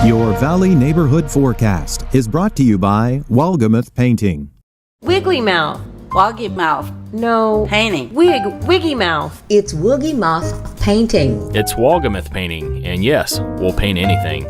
Your Valley Neighborhood Forecast is brought to you by Walgamuth Painting. Wiggly Mouth. Woggy Mouth. No. Painting. Wiggy Mouth. It's Woogie Mouth Painting. It's Walgamuth Painting, and yes, we'll paint anything.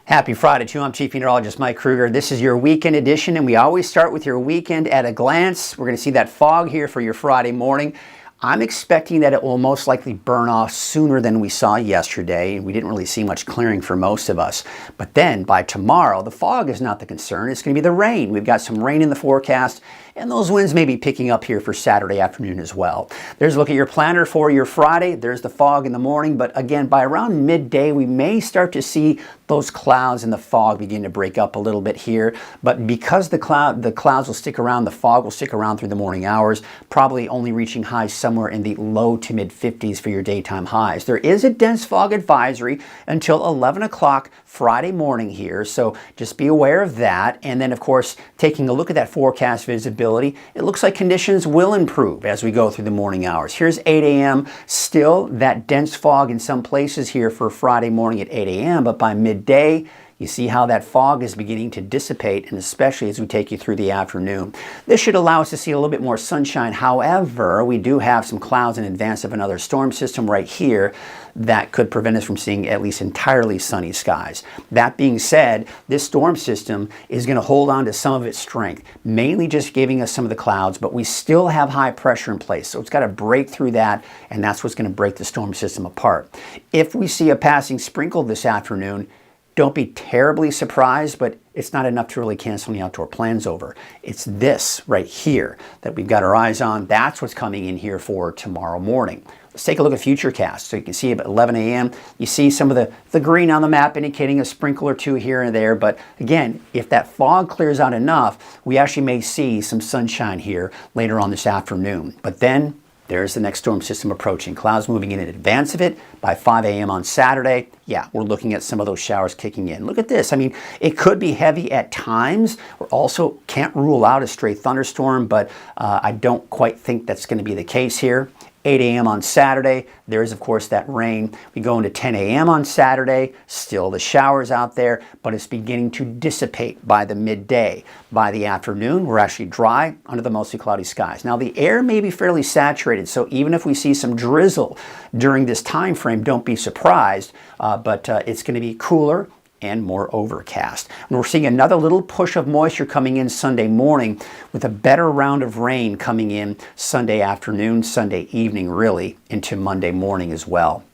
Happy Friday to you. I'm Chief Meteorologist Mike Kruger. This is your weekend edition, and we always start with your weekend at a glance. We're going to see that fog here for your Friday morning. I'm expecting that it will most likely burn off sooner than we saw yesterday. We didn't really see much clearing for most of us. But then by tomorrow, the fog is not the concern. It's going to be the rain. We've got some rain in the forecast, and those winds may be picking up here for Saturday afternoon as well. There's a look at your planner for your Friday. There's the fog in the morning, but again, by around midday, we may start to see those clouds and the fog begin to break up a little bit here. But because the clouds will stick around, the fog will stick around through the morning hours, probably only reaching highs somewhere in the low to mid 50s for your daytime highs. There is a dense fog advisory until 11 o'clock Friday morning here, so just be aware of that. And then, of course, taking a look at that forecast visibility, it looks like conditions will improve as we go through the morning hours. Here's 8 a.m. Still that dense fog in some places here for Friday morning at 8 a.m., but by midday, you see how that fog is beginning to dissipate, and especially as we take you through the afternoon. This should allow us to see a little bit more sunshine. However, we do have some clouds in advance of another storm system right here that could prevent us from seeing at least entirely sunny skies. That being said, this storm system is going to hold on to some of its strength, mainly just giving us some of the clouds, but we still have high pressure in place. So it's got to break through that, and that's what's going to break the storm system apart. If we see a passing sprinkle this afternoon, don't be terribly surprised, but it's not enough to really cancel any outdoor plans over. It's this right here that we've got our eyes on. That's what's coming in here for tomorrow morning. Let's take a look at Futurecast. So you can see at 11 a.m., you see some of the green on the map indicating a sprinkle or two here and there. But again, if that fog clears out enough, we actually may see some sunshine here later on this afternoon. But then there's the next storm system approaching. Clouds moving in advance of it by 5 a.m. on Saturday. Yeah, we're looking at some of those showers kicking in. Look at this. I mean, it could be heavy at times. We also can't rule out a stray thunderstorm, but I don't quite think that's going to be the case here. 8 a.m. on Saturday, there is, of course, that rain. We go into 10 a.m. on Saturday, still the showers out there, but it's beginning to dissipate by the midday. By the afternoon, we're actually dry under the mostly cloudy skies. Now, the air may be fairly saturated, so even if we see some drizzle during this time frame, don't be surprised, but it's going to be cooler and more overcast. And we're seeing another little push of moisture coming in Sunday morning with a better round of rain coming in Sunday afternoon, Sunday evening, really, into Monday morning as well.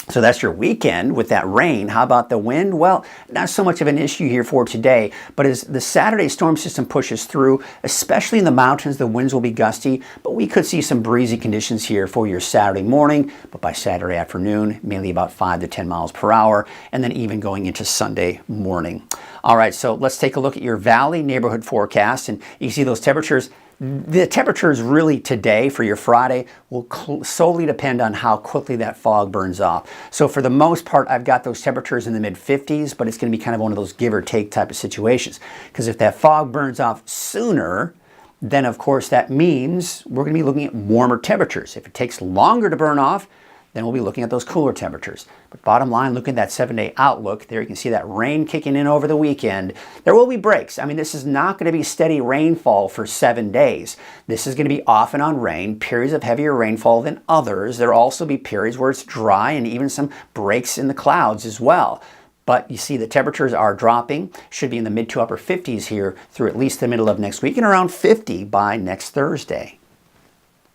So that's your weekend with that rain. How about the wind? Well, not so much of an issue here for today, but as the Saturday storm system pushes through, especially in the mountains, the winds will be gusty, but we could see some breezy conditions here for your Saturday morning, but by Saturday afternoon, mainly about 5 to 10 miles per hour, and then even going into Sunday morning. All right, so let's take a look at your Valley neighborhood forecast, and you see those temperatures. The temperatures really today for your Friday will solely depend on how quickly that fog burns off. So for the most part, I've got those temperatures in the mid 50s, but it's going to be kind of one of those give or take type of situations. Because if that fog burns off sooner, then of course that means we're going to be looking at warmer temperatures. If it takes longer to burn off, then we'll be looking at those cooler temperatures. But bottom line, look at that 7-day outlook. There you can see that rain kicking in over the weekend. There will be breaks. I mean, this is not going to be steady rainfall for 7 days. This is going to be off and on rain, periods of heavier rainfall than others. There will also be periods where it's dry and even some breaks in the clouds as well. But you see the temperatures are dropping, should be in the mid to upper 50s here through at least the middle of next week and around 50 by next Thursday.